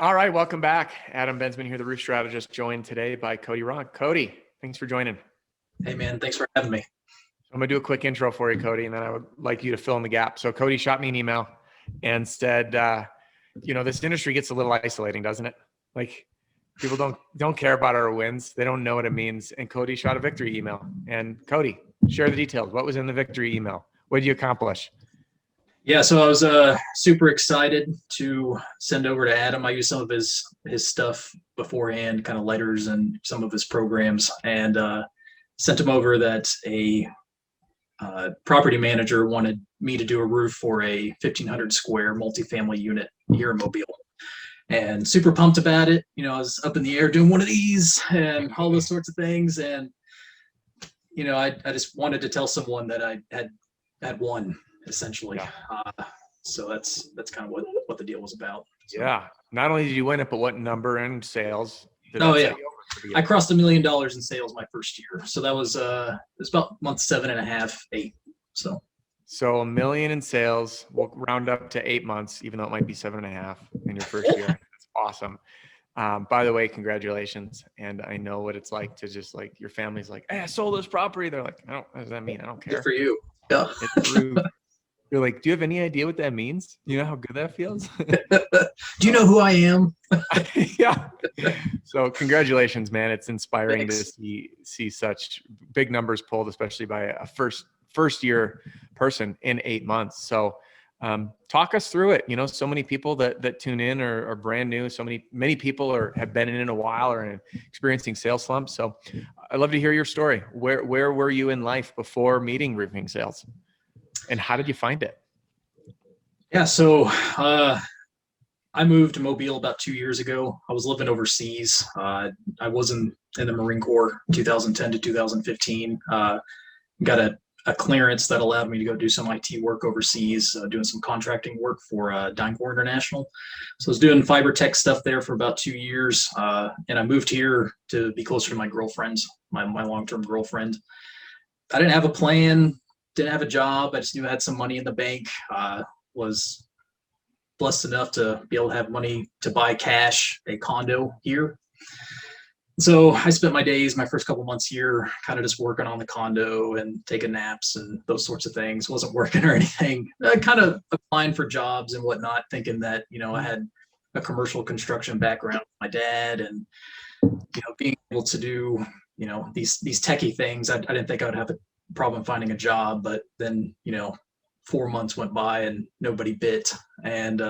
All right, welcome back. Adam Bensman here, the roof strategist, joined today by Cody Ron. Cody, thanks for joining. Hey man, thanks for having me. I'm gonna do a quick intro for you, Cody, and then I would like you to fill in the gap. So Cody shot me an email and said, this industry gets a little isolating, doesn't it? Like people don't care about our wins. They don't know what it means. And Cody shot a victory email. And Cody, share the details. What was in the victory email? What did you accomplish? Yeah, so I was super excited to send over to Adam. I used some of his stuff beforehand, kind of letters and some of his programs, and sent him over that a property manager wanted me to do a roof for a 1,500 square multifamily unit here in Mobile. And super pumped about it. I was up in the air doing one of these and all those sorts of things. And, I just wanted to tell someone that I had won, essentially. Yeah. So that's kind of what the deal was about. So. Yeah. Not only did you win it, but what number in sales? I crossed $1 million in sales my first year. So that was it was about month 7.5, 8. So $1 million in sales. We'll round up to 8 months, even though it might be 7.5 in your first year. That's awesome. By the way, congratulations. And I know what it's like to just like your family's like, hey, I sold this property. They're like, what does that mean? I don't care. Good for you. Yeah. You're like, do you have any idea what that means? You know how good that feels? Do you know who I am? Yeah. So congratulations, man. It's inspiring Thanks. to see such big numbers pulled, especially by a first year person in 8 months. So talk us through it. So many people that tune in are brand new. So many people have been in a while or experiencing sales slumps. So I'd love to hear your story. Where were you in life before meeting roofing sales? And how did you find it? Yeah, so I moved to Mobile about 2 years ago. I was living overseas. I was in the Marine Corps 2010 to 2015. Got a clearance that allowed me to go do some IT work overseas, doing some contracting work for DynCorp International. So I was doing fiber tech stuff there for about 2 years. And I moved here to be closer to my girlfriend, my long-term girlfriend. I didn't have a plan. Didn't have a job. I just knew I had some money in the bank. Was blessed enough to be able to have money to buy cash a condo here. So I spent my first couple months here, kind of just working on the condo and taking naps and those sorts of things. Wasn't working or anything. Kind of applying for jobs and whatnot, thinking that, I had a commercial construction background with my dad and, being able to do, these techie things. I didn't think I would have a problem finding a job, but then 4 months went by and nobody bit, and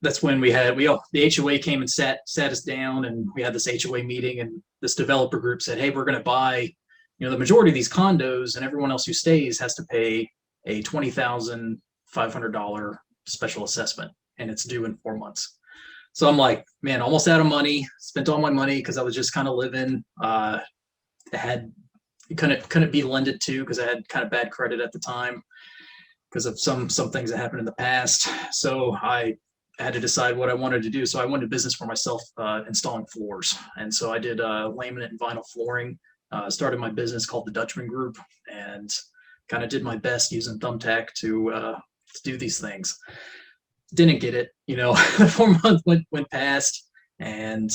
that's when the HOA came and sat us down, and we had this HOA meeting, and this developer group said, hey, we're going to buy the majority of these condos, and everyone else who stays has to pay a $20,500 special assessment, and it's due in 4 months. So I'm like, man, almost out of money, spent all my money because I was just kind of living. Couldn't be lended to because I had kind of bad credit at the time because of some things that happened in the past. So I had to decide what I wanted to do. So I went to business for myself, installing floors. And so I did laminate and vinyl flooring, started my business called the Dutchman Group, and kind of did my best using Thumbtack to do these things. Didn't get it, 4 months went past, and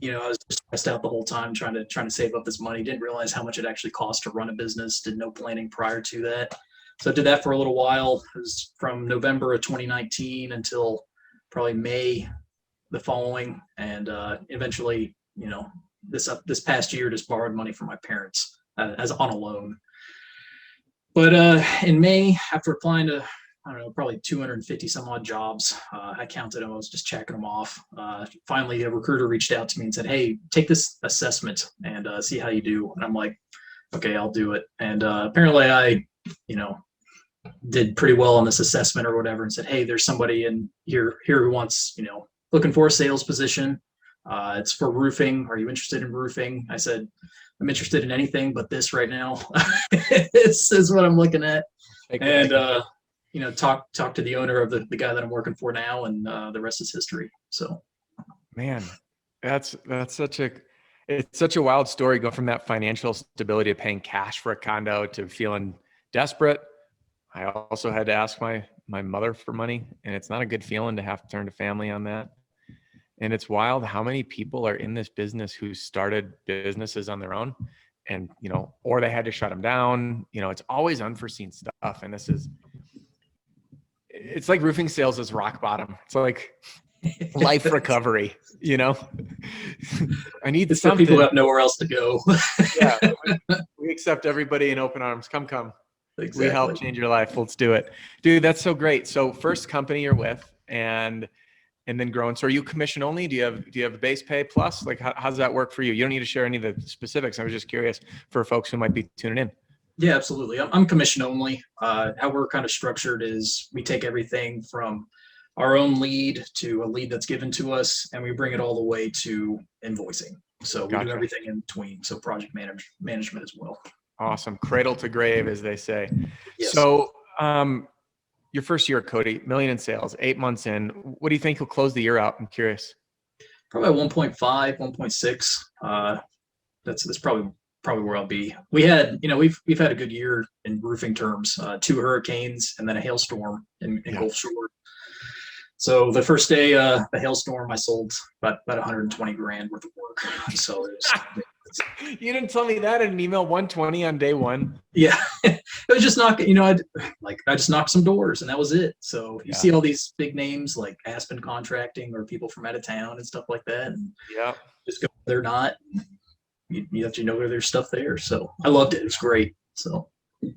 I was just stressed out the whole time trying to save up this money. Didn't realize how much it actually cost to run a business. Did no planning prior to that. So I did that for a little while. It was from November of 2019 until probably May the following. And eventually, this past year, just borrowed money from my parents as on a loan. But in May, after applying to, I don't know, probably 250 some odd jobs. I counted them. I was just checking them off. Finally, a recruiter reached out to me and said, hey, take this assessment and see how you do. And I'm like, okay, I'll do it. And apparently I, did pretty well on this assessment or whatever, and said, hey, there's somebody in here who wants, looking for a sales position. It's for roofing. Are you interested in roofing? I said, I'm interested in anything but this right now. This is what I'm looking at. And talk to the owner of the guy that I'm working for now, and the rest is history. So, man, it's such a wild story, going from that financial stability of paying cash for a condo to feeling desperate. I also had to ask my my mother for money, and it's not a good feeling to have to turn to family on that. And it's wild how many people are in this business who started businesses on their own and, or they had to shut them down. It's always unforeseen stuff. And it's like roofing sales is rock bottom. It's like life recovery, I need it's something. For people who have nowhere else to go. Yeah. We accept everybody in open arms. Come. Exactly. We help change your life. Let's do it. Dude, that's so great. So first company you're with and then growing. So are you commission only? Do you have a base pay plus? Like how does that work for you? You don't need to share any of the specifics. I was just curious for folks who might be tuning in. Yeah, absolutely. I'm commission only. How we're kind of structured is we take everything from our own lead to a lead that's given to us, and we bring it all the way to invoicing. So we do everything in between. So project management as well. Awesome. Cradle to grave, as they say. Yes. So your first year at Cody, $1 million in sales, 8 months in. What do you think you'll close the year out? I'm curious. Probably 1.5, 1.6. That's probably where I'll be. We had, we've had a good year in roofing terms, 2 hurricanes and then a hailstorm in Gulf Shore. So the first day, the hailstorm, I sold about 120 grand worth of work. So you didn't tell me that in an email. 120 on day one. Yeah, it was just knocking. I just knocked some doors and that was it. So you see all these big names like Aspen Contracting or people from out of town and stuff like that. And just go. They're not. You have to know there's stuff there. So I loved it. It was great. So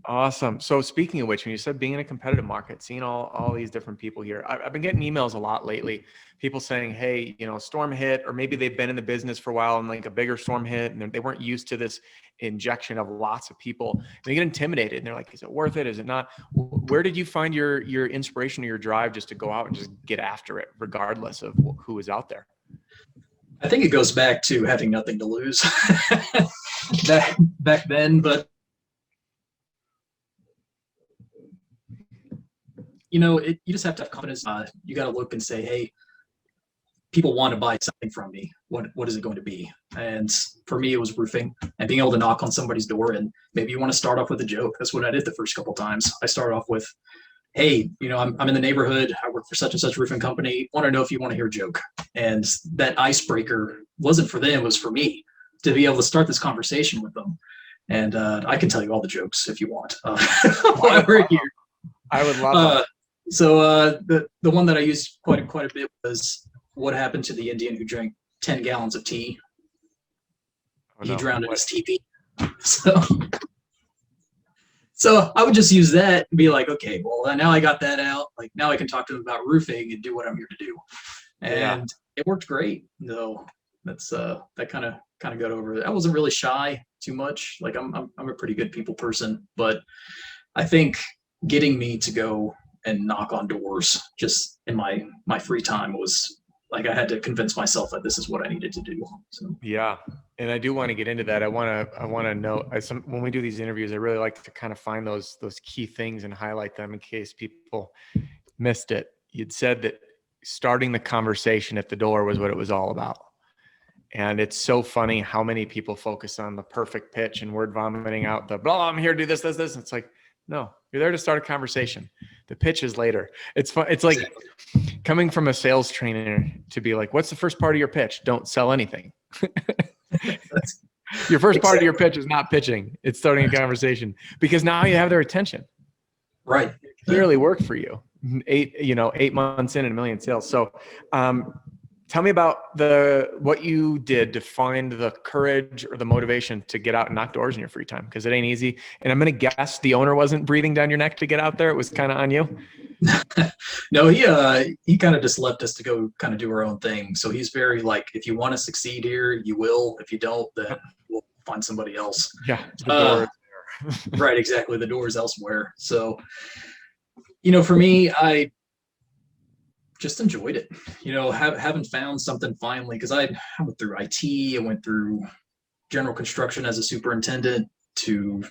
awesome. So speaking of which, when you said being in a competitive market, seeing all these different people here, I've been getting emails a lot lately. People saying, hey, storm hit, or maybe they've been in the business for a while and like a bigger storm hit and they weren't used to this injection of lots of people. And they get intimidated and they're like, is it worth it? Is it not? Where did you find your inspiration or your drive just to go out and just get after it regardless of who was out there? I think it goes back to having nothing to lose back then, but you just have to have confidence. You got to look and say, hey, people want to buy something from me. What is it going to be? And for me, it was roofing and being able to knock on somebody's door. And maybe you want to start off with a joke. That's what I did the first couple of times. I started off with, hey, I'm in the neighborhood. I work for such and such roofing company. Want to know if you want to hear a joke. And that icebreaker wasn't for them. It was for me to be able to start this conversation with them. And I can tell you all the jokes if you want. While we're here. I would love it. So the one that I used quite a bit was what happened to the Indian who drank 10 gallons of tea. He drowned in his teepee. So I would just use that and be like, okay, well, now I got that out. Like now I can talk to them about roofing and do what I'm here to do. And it worked great. No, that's that kind of got over it. I wasn't really shy too much. Like I'm a pretty good people person, but I think getting me to go and knock on doors just in my free time was like I had to convince myself that this is what I needed to do. So. Yeah, and I do want to get into that. I want to know when we do these interviews, I really like to kind of find those key things and highlight them in case people missed it. You'd said that starting the conversation at the door was what it was all about. And it's so funny how many people focus on the perfect pitch and word vomiting out the blah, I'm here to do this. And it's like, no, you're there to start a conversation. The pitch is later. It's fun. It's like coming from a sales trainer to be like, what's the first part of your pitch? Don't sell anything. Your first part of your pitch is not pitching. It's starting a conversation because now you have their attention. Right. It clearly worked for you. 8 months in and $1 million sales. So, tell me about what you did to find the courage or the motivation to get out and knock doors in your free time, because it ain't easy. And I'm going to guess the owner wasn't breathing down your neck to get out there. It was kind of on you. No, he kind of just left us to go kind of do our own thing. So he's very like, if you want to succeed here, you will. If you don't, then we'll find somebody else. Yeah. The door is there. Right. Exactly. The door is elsewhere. So, for me, I just enjoyed it, having found something finally, because I went through IT, I went through general construction as a superintendent to,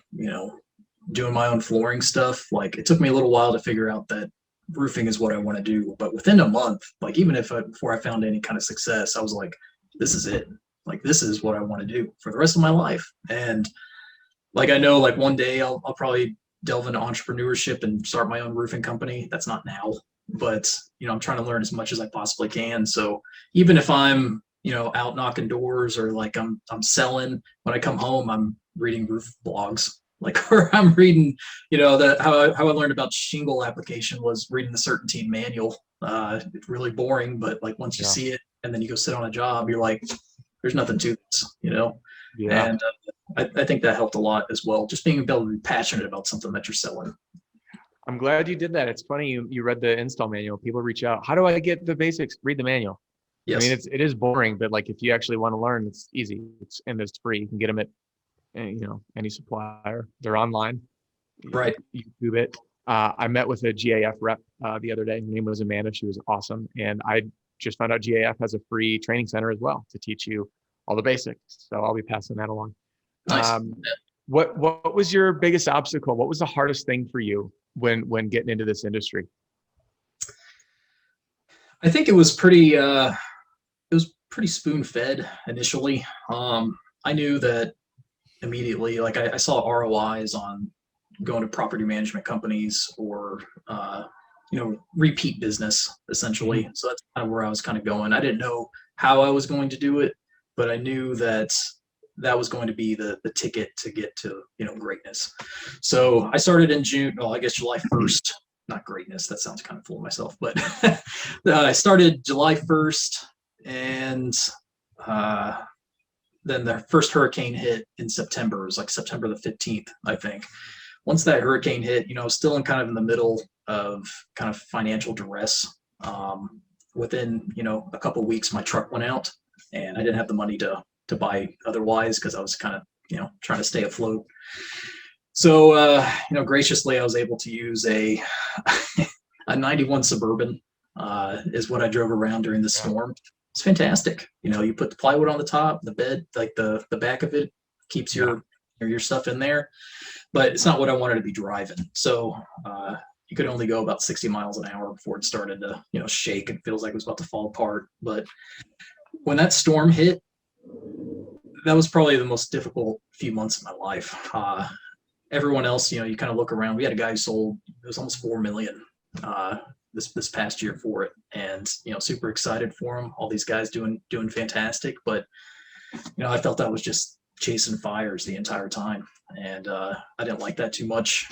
doing my own flooring stuff. Like it took me a little while to figure out that roofing is what I want to do. But within a month, like even before I found any kind of success, I was like, this is it. Like, this is what I want to do for the rest of my life. And like, I know like one day I'll probably delve into entrepreneurship and start my own roofing company. That's not now, but I'm trying to learn as much as I possibly can. So even if I'm, out knocking doors or like I'm selling, when I come home, I'm reading roof blogs, like, or I'm reading, how I learned about shingle application was reading the Certainty manual. It's really boring, but like once you see it and then you go sit on a job, you're like, there's nothing to this, Yeah. and I think that helped a lot as well. Just being able to be passionate about something that you're selling. I'm glad you did that. It's funny you read the install manual. People reach out. How do I get the basics? Read the manual. Yes. I mean, it is boring, but like if you actually want to learn, it's easy. It's free. You can get them at any supplier. They're online. Right. YouTube it. I met with a GAF rep the other day. Her name was Amanda. She was awesome, and I just found out GAF has a free training center as well to teach you all the basics. So I'll be passing that along. Nice. What was your biggest obstacle? What was the hardest thing for you when getting into this industry? I think it was pretty spoon-fed initially. I knew that immediately, like I saw ROIs on going to property management companies or repeat business essentially. Mm-hmm. So that's kind of where I was kind of going. I didn't know how I was going to do it, but I knew that was going to be the ticket to get to greatness. So I started in June, I guess July 1st. Not greatness, that sounds kind of full of myself, but I started July 1st, and then the first hurricane hit in September. It was like September the 15th, I think. Once that hurricane hit, still in the middle of kind of financial duress. Within a couple of weeks, my truck went out, and I didn't have the money to buy otherwise because I was kind of trying to stay afloat. So graciously, I was able to use a 91 Suburban is what I drove around during the storm. It's fantastic. You put the plywood on the top, the bed, like the back of it keeps your stuff in there, but it's not what I wanted to be driving. So you could only go about 60 miles an hour before it started to shake and feels like it was about to fall apart. But when that storm hit, that was probably the most difficult few months of my life. Everyone else, you kind of look around. We had a guy who sold, it was almost 4 million this past year for it, and super excited for him. All these guys doing fantastic, but I felt I was just chasing fires the entire time, and I didn't like that too much.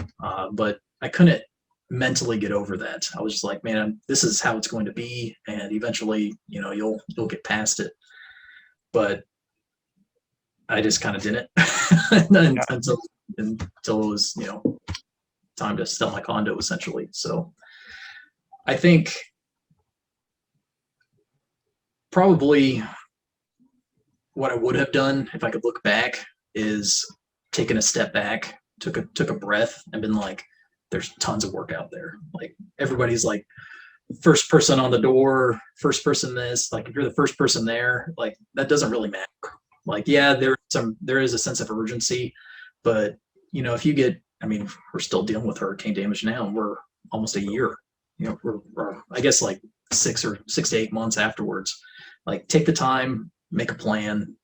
But I couldn't mentally get over that. I was just like, man, this is how it's going to be, and eventually, you'll get past it. But I just kind of didn't until it was time to sell my condo essentially. So I think probably what I would have done if I could look back is taken a step back, took a breath, and been like, there's tons of work out there. Like everybody's like first person on the door, first person this, like if you're the first person there, like that doesn't really matter. Like, yeah, there is a sense of urgency, but if you get, we're still dealing with hurricane damage now, and we're almost a year, we're I guess like 6 to 8 months afterwards. Like take the time, make a plan,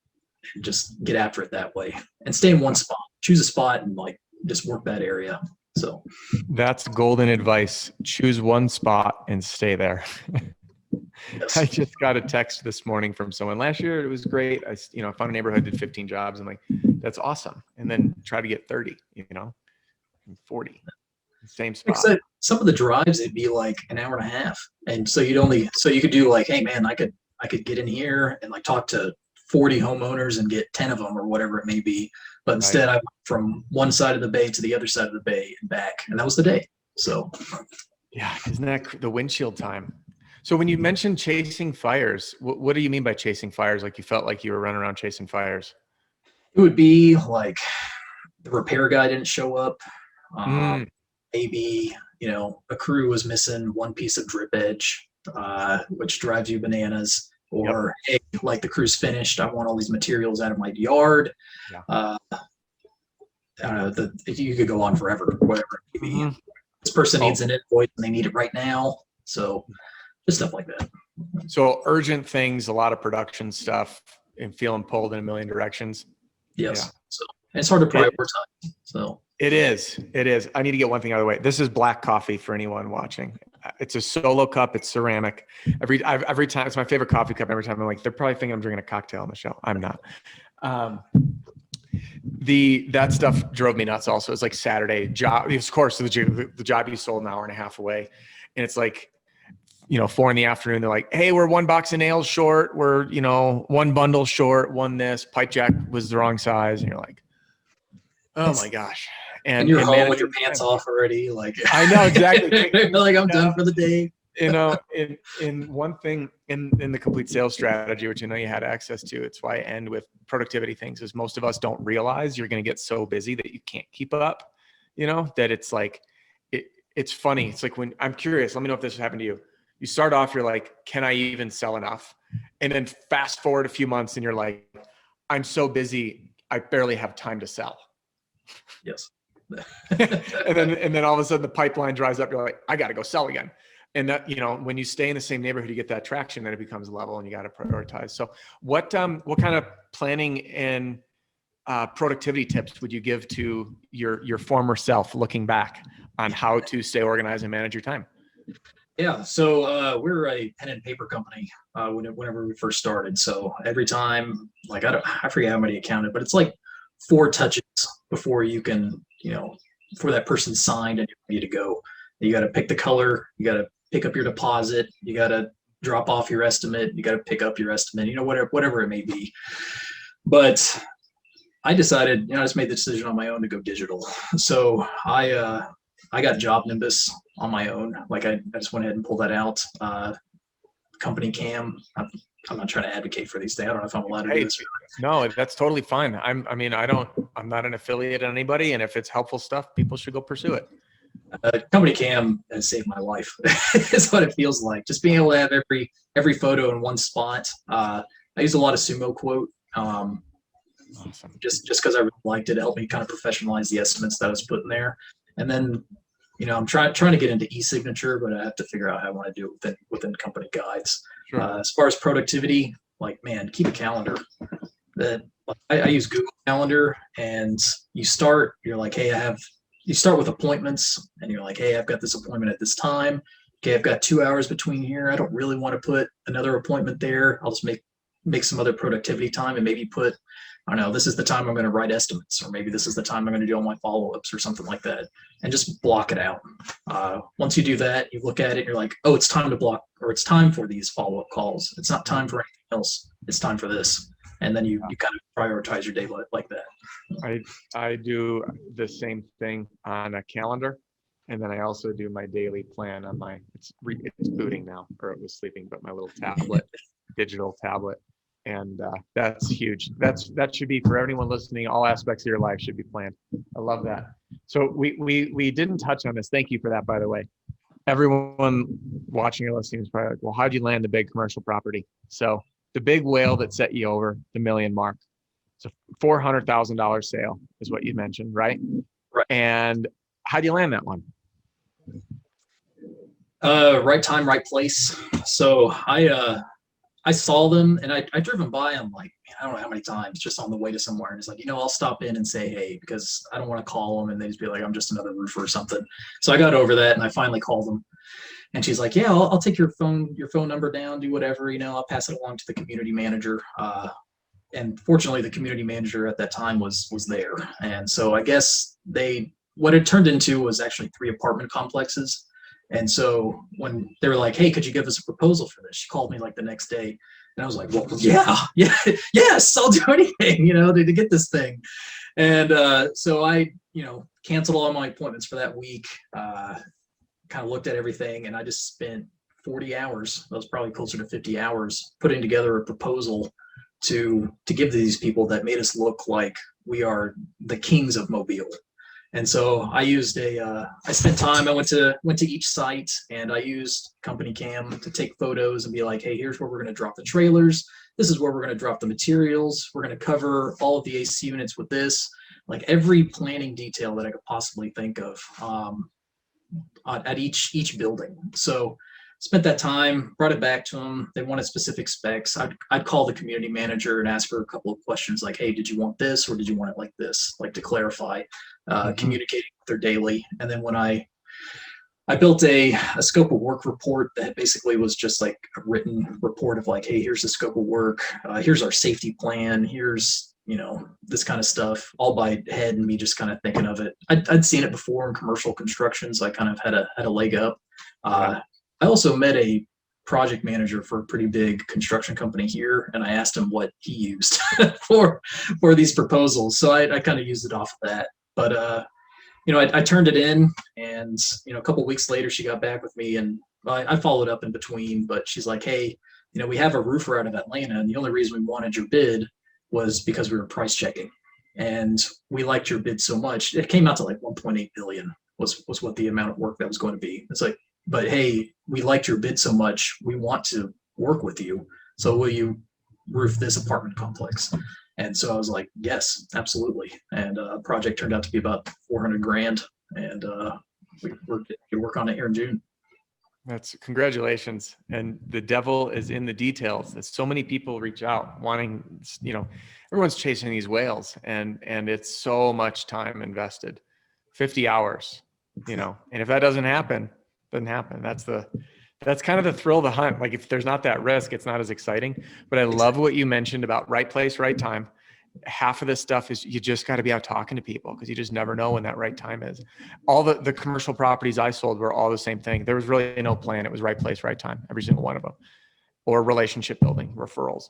and just get after it that way, and stay in one spot, choose a spot, and like just work that area. So that's golden advice. Choose one spot and stay there. Yes. I just got a text this morning from someone. Last year it was great. I found a neighborhood, did 15 jobs. I'm like, that's awesome. And then try to get 30, 40, same spot. Except some of the drives, it'd be like an hour and a half. And so you could do like, hey man, I could get in here and like talk to 40 homeowners and get 10 of them or whatever it may be. But instead I went from one side of the bay to the other side of the bay and back. And that was the day. So yeah, isn't that the windshield time? So when you mentioned chasing fires, what do you mean by chasing fires? Like you felt like you were running around chasing fires? It would be like the repair guy didn't show up. Maybe, a crew was missing one piece of drip edge, which drives you bananas. Or, hey, like the crew's finished. I want all these materials out of my yard. Yeah. You could go on forever, whatever it may be. This person needs an invoice and they need it right now. So just stuff like that. So urgent things, a lot of production stuff, and feeling pulled in a million directions. Yes. Yeah. So and it's hard to prioritize. So It is. It is. I need to get one thing out of the way. This is black coffee for anyone watching. It's a solo cup. It's ceramic. Every time, it's my favorite coffee cup. Every time I'm like, they're probably thinking I'm drinking a cocktail on the show. I'm not. Um, that stuff drove me nuts. Also, it's like Saturday job. Of course, the job you sold an hour and a half away, and it's like, 4 PM. They're like, hey, we're 1 box of nails short. We're 1 bundle short. One this pipe jack was the wrong size, and you're like, oh my gosh. And you're home with your pants off already. Like, I know exactly. Like I'm done for the day. In one thing in the complete sales strategy, which you had access to, it's why I end with productivity things, is most of us don't realize you're going to get so busy that you can't keep up, that it's like, it's funny. It's like, when I'm curious, let me know if this has happened to you. You start off, you're like, can I even sell enough? And then fast forward a few months and you're like, I'm so busy, I barely have time to sell. Yes. and then all of a sudden the pipeline dries up. You're like, I got to go sell again. And that, when you stay in the same neighborhood, you get that traction, then it becomes level and you got to prioritize. So what kind of planning and productivity tips would you give to your former self, looking back on how to stay organized and manage your time? Yeah. So we're a pen and paper company whenever we first started. So every time, like, I forget how many I counted, but it's like 4 touches before you can, before that person's signed and you're ready to go. You got to pick the color. You got to pick up your deposit. You got to drop off your estimate. You got to pick up your estimate, whatever it may be. But I decided, I just made the decision on my own to go digital. So I got Job Nimbus on my own. Like I just went ahead and pulled that out. Company Cam. I'm not trying to advocate for these things. I don't know if I'm allowed to do this. No, that's totally fine. I'm not an affiliate of anybody. And if it's helpful stuff, people should go pursue it. Company Cam has saved my life. It's what it feels like. Just being able to have every photo in one spot. I use a lot of Sumo Quote. Awesome. Just because I really liked it. It helped me kind of professionalize the estimates that I was putting there. And then, I'm trying to get into e-signature, but I have to figure out how I want to do it within company guides. Sure. As far as productivity, like, man, keep a calendar. I use Google Calendar, and you're like, hey, you start with appointments, and you're like, hey, I've got this appointment at this time. Okay, I've got 2 hours between here. I don't really want to put another appointment there. I'll just make some other productivity time and maybe put, I don't know, this is the time I'm going to write estimates, or maybe this is the time I'm going to do all my follow-ups or something like that, and just block it out. Once you do that, you look at it, and you're like, oh, it's time to block, or it's time for these follow-up calls. It's not time for anything else. It's time for this. And then you kind of prioritize your day like that. I do the same thing on a calendar. And then I also do my daily plan on it's booting now, or it was sleeping, but my little tablet, digital tablet. And that's huge. That should be for everyone listening. All aspects of your life should be planned. I love that. So we didn't touch on this. Thank you for that, by the way. Everyone watching or listening is probably like, well, how'd you land the big commercial property? So the big whale that set you over the $1 million mark. It's a $400,000 sale is what you mentioned, right? Right. And how do you land that one? Right time, right place. So I saw them, and I driven by them, like, I don't know how many times, just on the way to somewhere. And it's like, I'll stop in and say, hey, because I don't want to call them and they just be like, I'm just another roofer or something. So I got over that, and I finally called them. And she's like, yeah, I'll take your phone number down, do whatever, I'll pass it along to the community manager. And fortunately, the community manager at that time was there. And so I guess what it turned into was actually 3 apartment complexes. And so when they were like, hey, could you give us a proposal for this? She called me like the next day. And I was like, well, yeah, yes, I'll do anything, to get this thing. And so I, canceled all my appointments for that week. Kind of looked at everything, and I just spent 40 hours. That was probably closer to 50 hours putting together a proposal to give to these people that made us look like we are the kings of Mobile. And so I used I spent time, I went to each site, and I used Company Cam to take photos and be like, hey, here's where we're going to drop the trailers. This is where we're going to drop the materials. We're going to cover all of the AC units with this, like every planning detail that I could possibly think of at each building. So spent that time, brought it back to them. They wanted specific specs. I'd call the community manager and ask her a couple of questions like, hey, did you want this or did you want it like this? Like to clarify, communicating with her daily. And then when I built a scope of work report that basically was just like a written report of like, hey, here's the scope of work. Here's our safety plan. Here's, this kind of stuff, all by head and me just kind of thinking of it. I'd seen it before in commercial construction, so I kind of had a leg up. I also met a project manager for a pretty big construction company here, and I asked him what he used for these proposals. So I kind of used it off of that. But I turned it in, and a couple of weeks later, she got back with me, and I followed up in between. But she's like, "Hey, we have a roofer out of Atlanta, and the only reason we wanted your bid was because we were price checking, and we liked your bid so much. It came out to like 1.8 billion was what the amount of work that was going to be. It's like, but hey, we liked your bid so much, we want to work with you. So will you roof this apartment complex?" And so I was like, yes, absolutely. And project turned out to be about 400 grand. And we work on it here in June. That's congratulations. And the devil is in the details. There's so many people reach out wanting, everyone's chasing these whales, and it's so much time invested, 50 hours, and if that doesn't happen, doesn't happen. That's kind of the thrill of the hunt. Like if there's not that risk, it's not as exciting. But I love what you mentioned about right place, right time. Half of this stuff is you just got to be out talking to people because you just never know when that right time is. All the commercial properties I sold were all the same thing. There was really no plan. It was right place, right time, every single one of them. Or relationship building, referrals.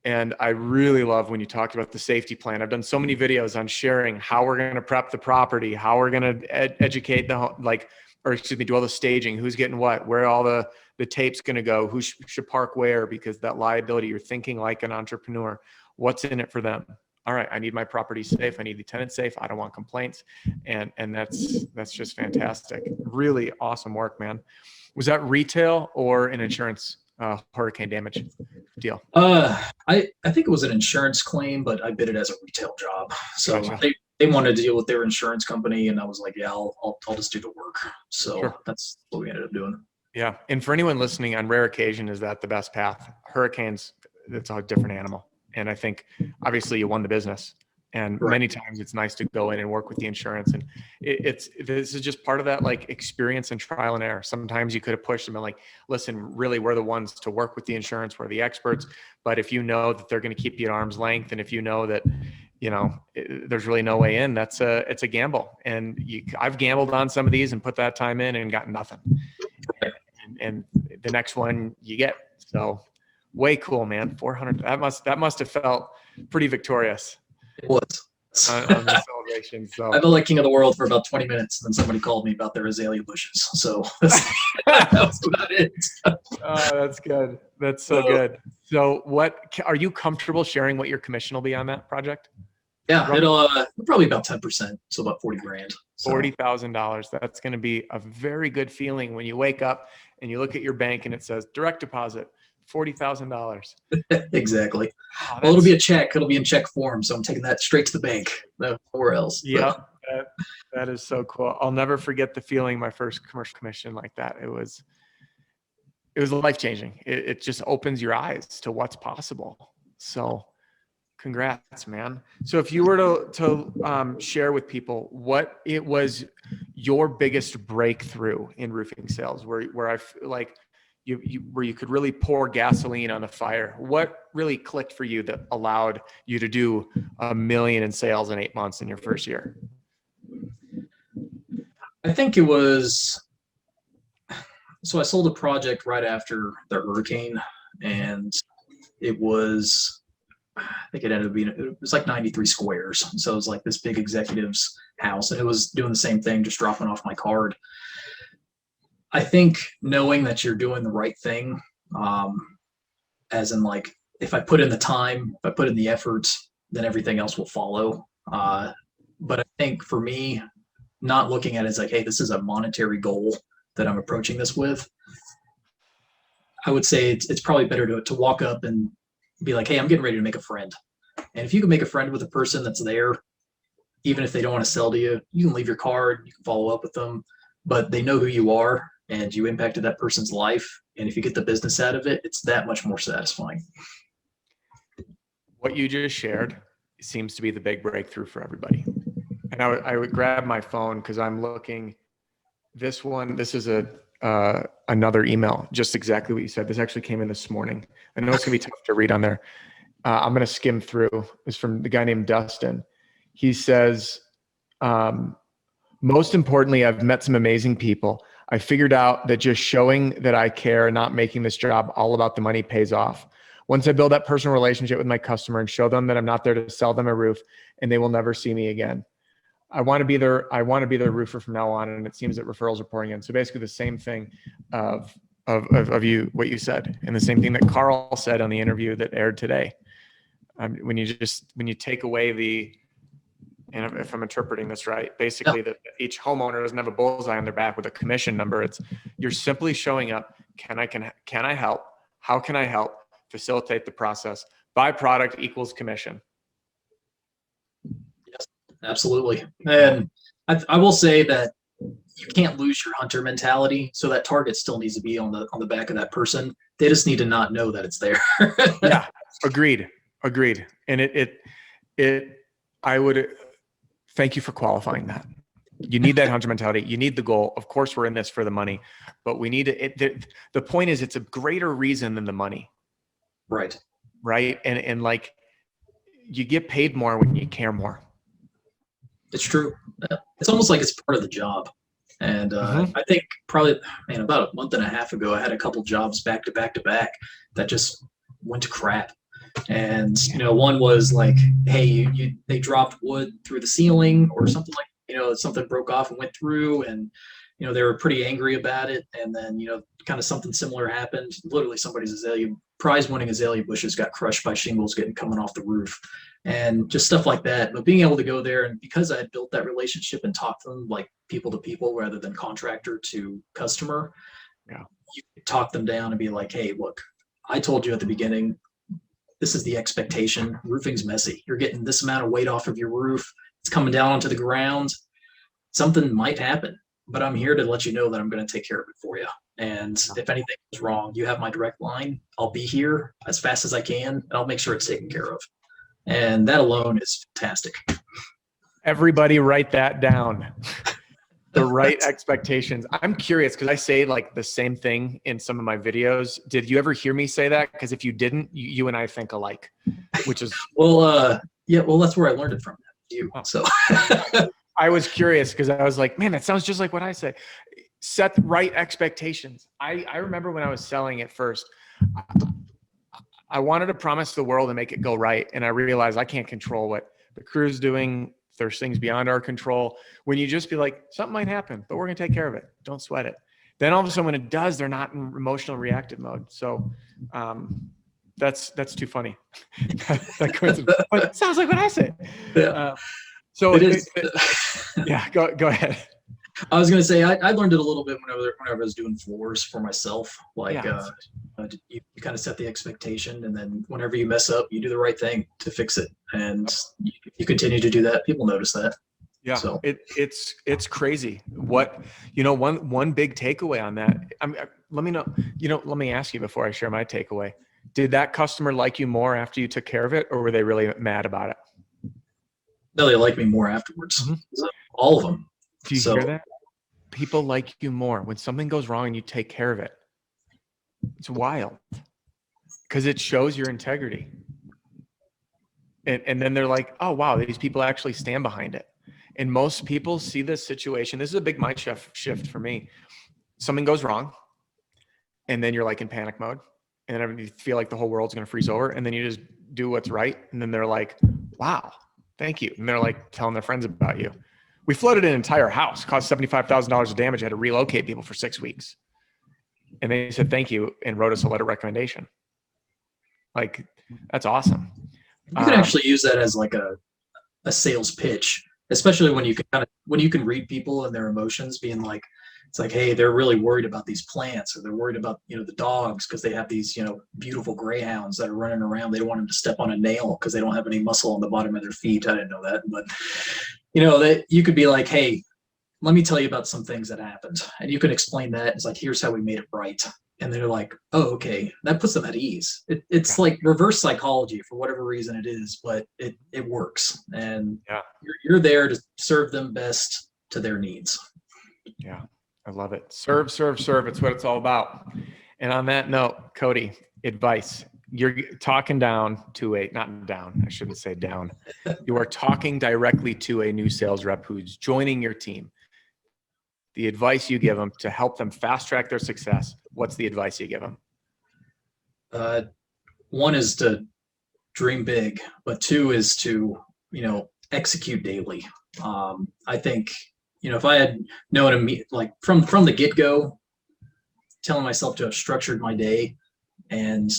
And I really love when you talked about the safety plan. I've done so many videos on sharing how we're going to prep the property, how we're going to educate do all the staging, who's getting what, where all the tape's going to go, who should park where, because that liability, you're thinking like an entrepreneur. What's in it for them? All right, I need my property safe. I need the tenant safe. I don't want complaints. And that's just fantastic. Really awesome work, man. Was that retail or an insurance hurricane damage deal? I think it was an insurance claim, but I bid it as a retail job. So gotcha. They wanted to deal with their insurance company, and I was like, yeah, I'll just do the work. So sure. That's what we ended up doing. Yeah. And for anyone listening, on rare occasion, is that the best path? Hurricanes, it's a different animal. And I think obviously you won the business, and right. Many times it's nice to go in and work with the insurance. And this is just part of that like experience and trial and error. Sometimes you could have pushed them and like, listen, really, we're the ones to work with the insurance. We're the experts. But if you know that they're going to keep you at arm's length, and if you know that, there's really no way in, it's a gamble. And I've gambled on some of these and put that time in and got nothing. And the next one you get. So way cool, man. 400. That must have felt pretty victorious. It was. on the celebration. So I felt like king of the world for about 20 minutes, and then somebody called me about their azalea bushes. So that's about it. Oh, that's good. That's so good. So are you comfortable sharing what your commission will be on that project? Yeah, it'll probably about 10%. So about 40 grand. So. $40,000. That's going to be a very good feeling when you wake up and you look at your bank and it says direct deposit. $40,000. Exactly. Oh, well, it'll be a check. It'll be in check form. So I'm taking that straight to the bank. Nowhere else. Yeah. That is so cool. I'll never forget the feeling my first commercial commission like that. It was life-changing. It just opens your eyes to what's possible. So congrats, man. So if you were to share with people what it was your biggest breakthrough in roofing sales, where I feel like where you could really pour gasoline on the fire, what really clicked for you that allowed you to do $1 million in sales in 8 months in your first year? I think it was, so I sold a project right after the hurricane, and it was, I think it ended up being, it was like 93 squares. So it was like this big executive's house, and it was doing the same thing, just dropping off my card. I think knowing that you're doing the right thing, as in like, if I put in the time, if I put in the effort, then everything else will follow. But I think for me, not looking at it as like, hey, this is a monetary goal that I'm approaching this with. I would say it's probably better to walk up and be like, hey, I'm getting ready to make a friend. And if you can make a friend with a person that's there, even if they don't want to sell to you, you can leave your card, you can follow up with them, but they know who you are. and you impacted that person's life. And if you get the business out of it, it's that much more satisfying. What you just shared seems to be the big breakthrough for everybody. And I would grab my phone because I'm looking. This is another email, just exactly what you said. This actually came in this morning. I know it's gonna be tough to read on there. I'm gonna skim through. It's from the guy named Dustin. He says, most importantly, I've met some amazing people. I figured out that just showing that I care and not making this job all about the money pays off. Once I build that personal relationship with my customer and show them that I'm not there to sell them a roof and they will never see me again. I want to be their roofer from now on. And it seems that referrals are pouring in. So basically the same thing of you, what you said, and the same thing that Carl said on the interview that aired today. When you take away and if I'm interpreting this right, basically that each homeowner doesn't have a bullseye on their back with a commission number. You're simply showing up. Can I help? How can I help facilitate the process? Byproduct equals commission. Yes, absolutely. And I will say that you can't lose your hunter mentality. So that target still needs to be on the back of that person. They just need to not know that it's there. Yeah, agreed. And I would thank you for qualifying that. You need that hunter mentality. You need the goal. Of course, we're in this for the money, but we need the point is it's a greater reason than the money. Right. Right. And like you get paid more when you care more. It's true. It's almost like it's part of the job. And I think probably about a month and a half ago, I had a couple jobs back to back that just went to crap. And one was like, hey, they dropped wood through the ceiling or something something broke off and went through, and they were pretty angry about it. And then kind of something similar happened. Literally, somebody's prize-winning azalea bushes got crushed by shingles coming off the roof, and just stuff like that. But being able to go there, and because I had built that relationship and talked to them like people to people rather than contractor to customer, you could talk them down and be like, hey, look, I told you at the beginning, this is the expectation. Roofing's messy. You're getting this amount of weight off of your roof. It's coming down onto the ground. Something might happen, but I'm here to let you know that I'm going to take care of it for you. And if anything is wrong, you have my direct line. I'll be here as fast as I can, and I'll make sure it's taken care of. And that alone is fantastic. Everybody write that down. The right expectations. I'm curious because I say like the same thing in some of my videos. Did you ever hear me say that? Because if you didn't, you and I think alike, which is that's where I learned it from you. So I was curious because I was like, man, that sounds just like what I say. Set the right expectations. I remember when I was selling it first, I wanted to promise the world and make it go right. And I realized I can't control what the crew's doing. There's things beyond our control. When you just be like, something might happen, but we're going to take care of it. Don't sweat it. Then all of a sudden when it does, they're not in emotional reactive mode. So that's too funny. That coincidence. But sounds like what I said. Yeah. So it is. Yeah, go ahead. I was going to say, I learned it a little bit whenever I was doing floors for myself. Like you kind of set the expectation, and then whenever you mess up, you do the right thing to fix it. And you continue to do that, people notice that. Yeah, so it's crazy. What, one big takeaway on that. Let me know, let me ask you before I share my takeaway. Did that customer like you more after you took care of it, or were they really mad about it? No, they like me more afterwards. Mm-hmm. So, all of them. Do you hear that? People like you more when something goes wrong and you take care of it. It's wild because it shows your integrity. And then they're like, oh, wow, these people actually stand behind it. And most people see this situation. This is a big mind shift for me. Something goes wrong, and then you're like in panic mode, and then you feel like the whole world's going to freeze over, and then you just do what's right. And then they're like, wow, thank you. And they're like telling their friends about you. We flooded an entire house, caused $75,000 of damage. I had to relocate people for 6 weeks. And they said, thank you, and wrote us a letter of recommendation. Like, that's awesome. You can actually use that as like a sales pitch, especially when you can read people and their emotions, being like, it's like, hey, they're really worried about these plants, or they're worried about, the dogs because they have these, beautiful greyhounds that are running around. They don't want them to step on a nail because they don't have any muscle on the bottom of their feet. I didn't know that, but that you could be like, hey, let me tell you about some things that happened. And you can explain that. It's like, here's how we made it right. And they're like, oh, okay. That puts them at ease. It's Yeah. like reverse psychology for whatever reason it is, but it works. And Yeah. you're there to serve them best to their needs. Yeah. I love it. Serve, serve, serve. It's what it's all about. And on that note, Cody, advice. You're talking down to not down, I shouldn't say down. You are talking directly to a new sales rep who's joining your team. The advice you give them to help them fast track their success. What's the advice you give them? One is to dream big, but two is to, execute daily. I think, if I had known like from the get go, telling myself to have structured my day and,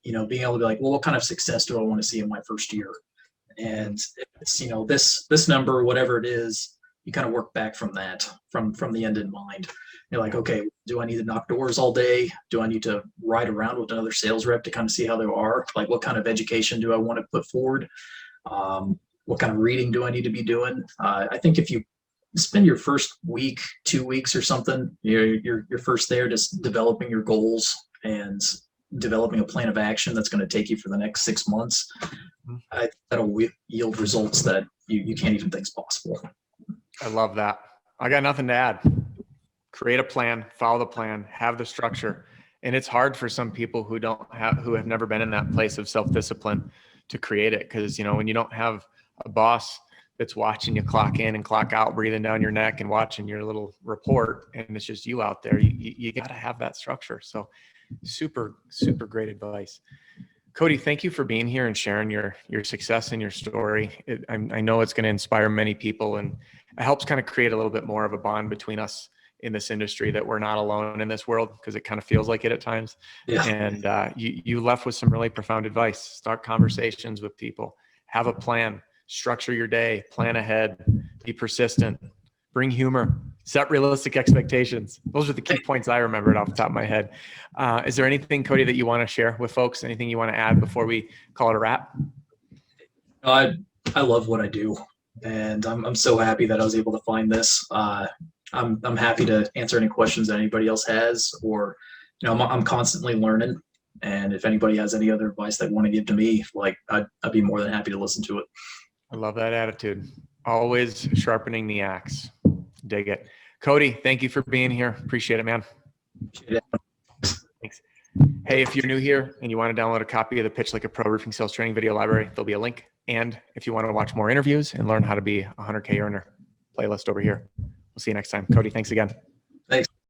being able to be like, well, what kind of success do I want to see in my first year? And it's, this number, whatever it is, you kind of work back from that, from the end in mind. You're like, okay, do I need to knock doors all day? Do I need to ride around with another sales rep to kind of see how they are? Like, what kind of education do I want to put forward? What kind of reading do I need to be doing? I think if you spend your first week, 2 weeks or something, you're first there just developing your goals and developing a plan of action that's going to take you for the next 6 months. That'll yield results that you can't even think is possible. I love that. I got nothing to add. Create a plan, follow the plan, have the structure. And it's hard for some people who have never been in that place of self-discipline to create it. Cause when you don't have a boss that's watching you clock in and clock out, breathing down your neck and watching your little report, and it's just you out there, you got to have that structure. So super, super great advice. Cody, thank you for being here and sharing your success and your story. I know it's going to inspire many people, and it helps kind of create a little bit more of a bond between us in this industry, that we're not alone in this world, because it kind of feels like it at times. Yeah. And you left with some really profound advice. Start conversations with people, have a plan, structure your day, plan ahead, be persistent, bring humor, set realistic expectations. Those are the key points I remembered off the top of my head. Is there anything, Cody, that you want to share with folks? Anything you want to add before we call it a wrap? I love what I do, and I'm so happy that I was able to find this. I'm happy to answer any questions that anybody else has, or I'm constantly learning. And if anybody has any other advice they want to give to me, like I'd be more than happy to listen to it. I love that attitude. Always sharpening the axe. Dig it. Cody, thank you for being here. Appreciate it, man. Thanks. Hey, if you're new here and you want to download a copy of the Pitch Like a Pro Roofing Sales Training video library, there'll be a link. And if you want to watch more interviews and learn how to be a 100K earner, playlist over here. We'll see you next time. Cody, thanks again.